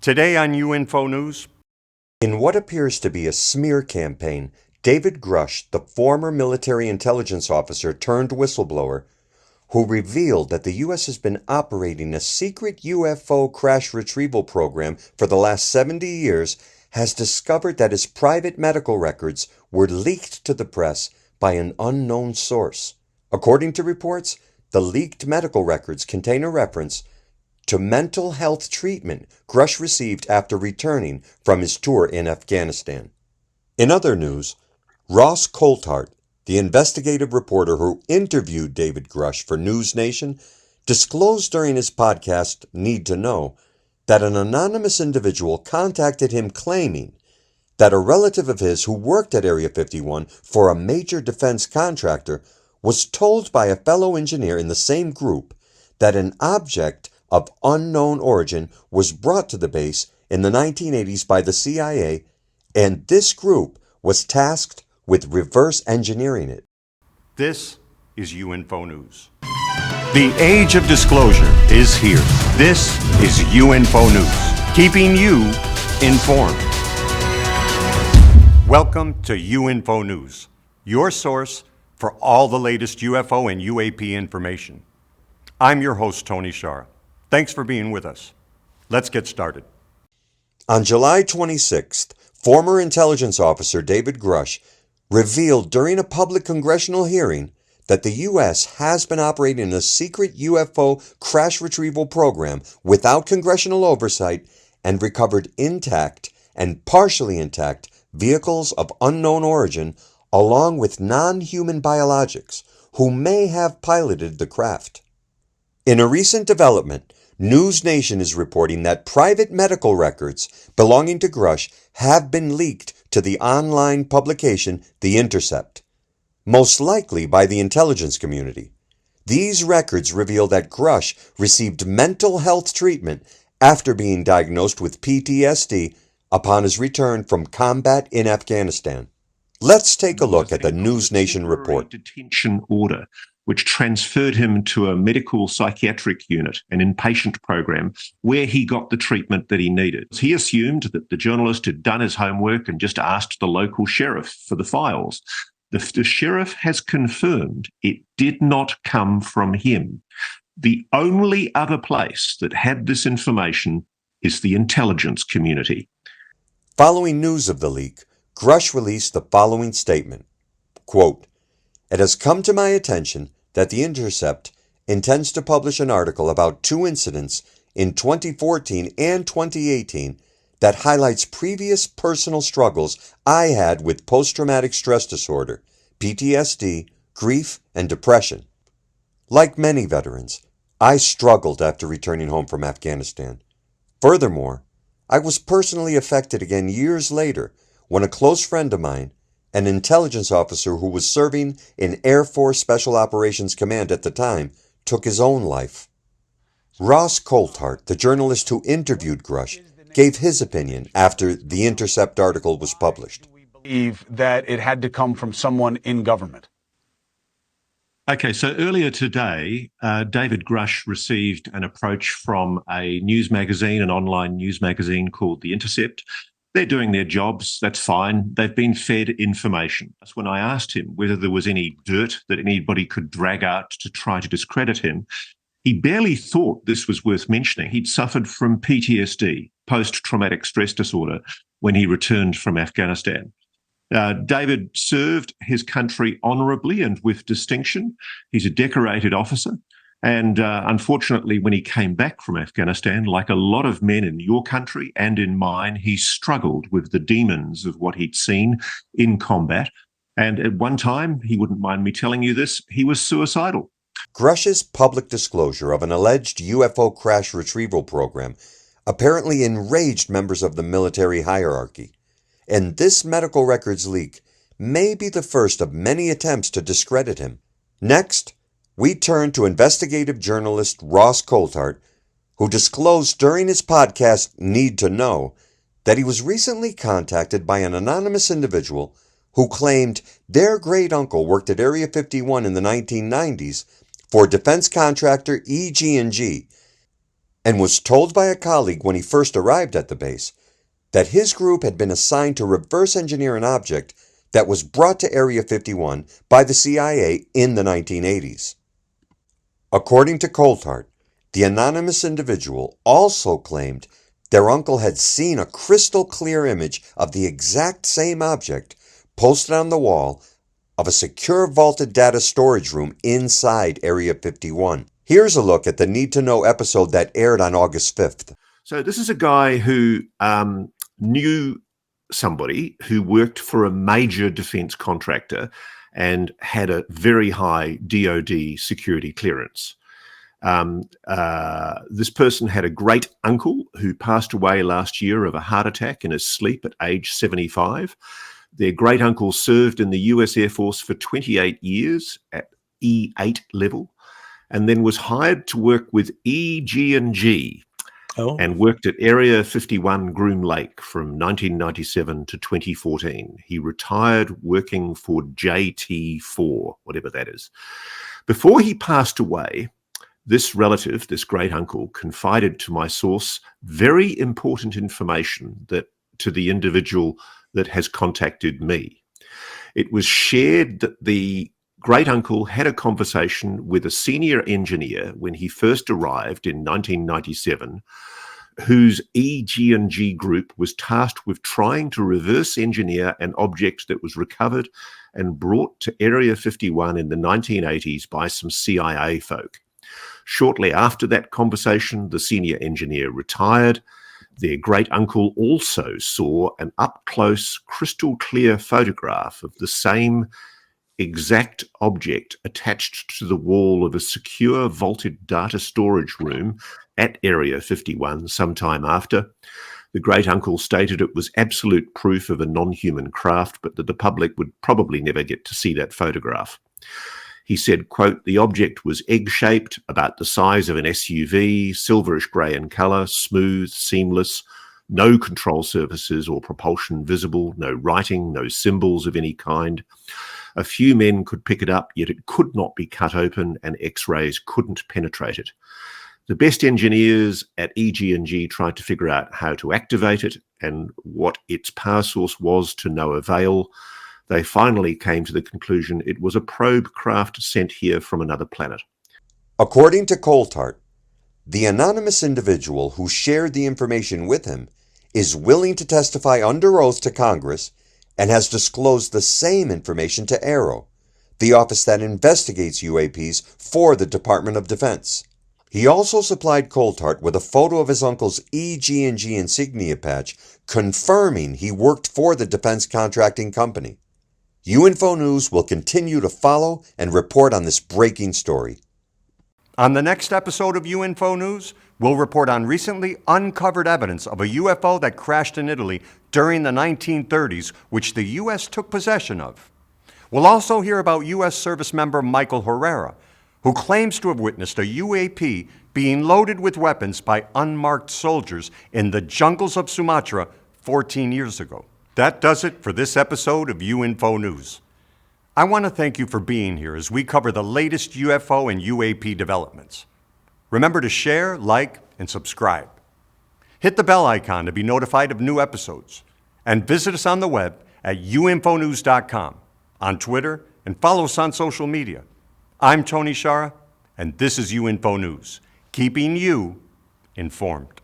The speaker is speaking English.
Today on UinFO News. In what appears to be a smear campaign, David Grusch, the former military intelligence officer turned whistleblower, who revealed that the U.S. has been operating a secret UFO crash retrieval program for the last 70 years, has discovered that his private medical records were leaked to the press by an unknown source. According to reports, the leaked medical records contain a reference to mental health treatment Grusch received after returning from his tour in Afghanistan. In other news, Ross Coulthart, the investigative reporter who interviewed David Grusch for News Nation, disclosed during his podcast Need to Know that an anonymous individual contacted him claiming that a relative of his who worked at Area 51 for a major defense contractor was told by a fellow engineer in the same group that an object of unknown origin was brought to the base in the 1980s by the CIA, and this group was tasked with reverse engineering it. This is UinFO News. The age of disclosure is here. This is UinFO News, keeping you informed. Welcome to UinFO News, your source for all the latest UFO and UAP information. I'm your host, Tony Shara. Thanks for being with us. Let's get started. On July 26th, former intelligence officer David Grusch revealed during a public congressional hearing that the U.S. has been operating a secret UFO crash retrieval program without congressional oversight and recovered intact and partially intact vehicles of unknown origin along with non-human biologics who may have piloted the craft. In a recent development, News Nation is reporting that private medical records belonging to Grusch have been leaked to the online publication The Intercept, most likely by the intelligence community. These records reveal that Grusch received mental health treatment after being diagnosed with PTSD upon his return from combat in Afghanistan. Let's take a look at the News Nation report. Detention order, which transferred him to a medical psychiatric unit, an inpatient program, where he got the treatment that he needed. He assumed that the journalist had done his homework and just asked the local sheriff for the files. The sheriff has confirmed it did not come from him. The only other place that had this information is the intelligence community. Following news of the leak, Grusch released the following statement, quote, "It has come to my attention that The Intercept intends to publish an article about two incidents in 2014 and 2018 that highlights previous personal struggles I had with post-traumatic stress disorder, PTSD, grief, and depression. Like many veterans, I struggled after returning home from Afghanistan. Furthermore, I was personally affected again years later when a close friend of mine, an intelligence officer who was serving in Air Force Special Operations Command at the time, took his own life." Ross Coulthart, the journalist who interviewed Grusch, gave his opinion after the Intercept article was published. We believe that it had to come from someone in government. Okay, so earlier today, David Grusch received an approach from a news magazine, an online news magazine called The Intercept. They're doing their jobs, that's fine. They've been fed information. That's when I asked him whether there was any dirt that anybody could drag out to try to discredit him. He barely thought this was worth mentioning. He'd suffered from PTSD, post-traumatic stress disorder, when he returned from Afghanistan. David served his country honourably and with distinction. He's a decorated officer. And unfortunately, when he came back from Afghanistan, like a lot of men in your country and in mine, he struggled with the demons of what he'd seen in combat. And at one time, he wouldn't mind me telling you this, he was suicidal. Grusch's public disclosure of an alleged UFO crash retrieval program apparently enraged members of the military hierarchy. And this medical records leak may be the first of many attempts to discredit him. Next, we turn to investigative journalist Ross Coulthart, who disclosed during his podcast Need to Know that he was recently contacted by an anonymous individual who claimed their great-uncle worked at Area 51 in the 1990s for defense contractor EG&G and was told by a colleague when he first arrived at the base that his group had been assigned to reverse engineer an object that was brought to Area 51 by the CIA in the 1980s. According to Coulthart, the anonymous individual also claimed their uncle had seen a crystal clear image of the exact same object posted on the wall of a secure vaulted data storage room inside Area 51. Here's a look at the Need to Know episode that aired on August 5th. So this is a guy who knew somebody who worked for a major defense contractor and had a very high DoD security clearance. This person had a great uncle who passed away last year of a heart attack in his sleep at age 75. Their great uncle served in the US Air Force for 28 years at E8 level, and then was hired to work with EG&G and worked at Area 51 Groom Lake from 1997 to 2014. He retired working for JT4, whatever that is. Before he passed away, this relative, this great uncle, confided to my source very important information that to the individual that has contacted me. It was shared that the great uncle had a conversation with a senior engineer when he first arrived in 1997, whose EG&G group was tasked with trying to reverse engineer an object that was recovered and brought to Area 51 in the 1980s by some CIA folk. Shortly after that conversation, the senior engineer retired. Their great uncle also saw an up-close, crystal-clear photograph of the same exact object attached to the wall of a secure vaulted data storage room at Area 51 sometime after. The great uncle stated it was absolute proof of a non-human craft, but that the public would probably never get to see that photograph. He said, quote, "The object was egg-shaped, about the size of an SUV, silverish grey in colour, smooth, seamless, no control surfaces or propulsion visible, no writing, no symbols of any kind. A few men could pick it up, yet it could not be cut open and X-rays couldn't penetrate it. The best engineers at EG&G tried to figure out how to activate it and what its power source was to no avail. They finally came to the conclusion it was a probe craft sent here from another planet." According to Coulthart, the anonymous individual who shared the information with him is willing to testify under oath to Congress and has disclosed the same information to AARO, the office that investigates UAPs for the Department of Defense. He also supplied Coulthart with a photo of his uncle's EG&G insignia patch, confirming he worked for the defense contracting company. UinFO News will continue to follow and report on this breaking story. On the next episode of UinFO News, we'll report on recently uncovered evidence of a UFO that crashed in Italy during the 1930s, which the U.S. took possession of. We'll also hear about U.S. service member Michael Herrera, who claims to have witnessed a UAP being loaded with weapons by unmarked soldiers in the jungles of Sumatra 14 years ago. That does it for this episode of UinFO News. I want to thank you for being here as we cover the latest UFO and UAP developments. Remember to share, like, and subscribe. Hit the bell icon to be notified of new episodes. And visit us on the web at uinfonews.com, on Twitter, and follow us on social media. I'm Tony Shara, and this is UinFO News, keeping you informed.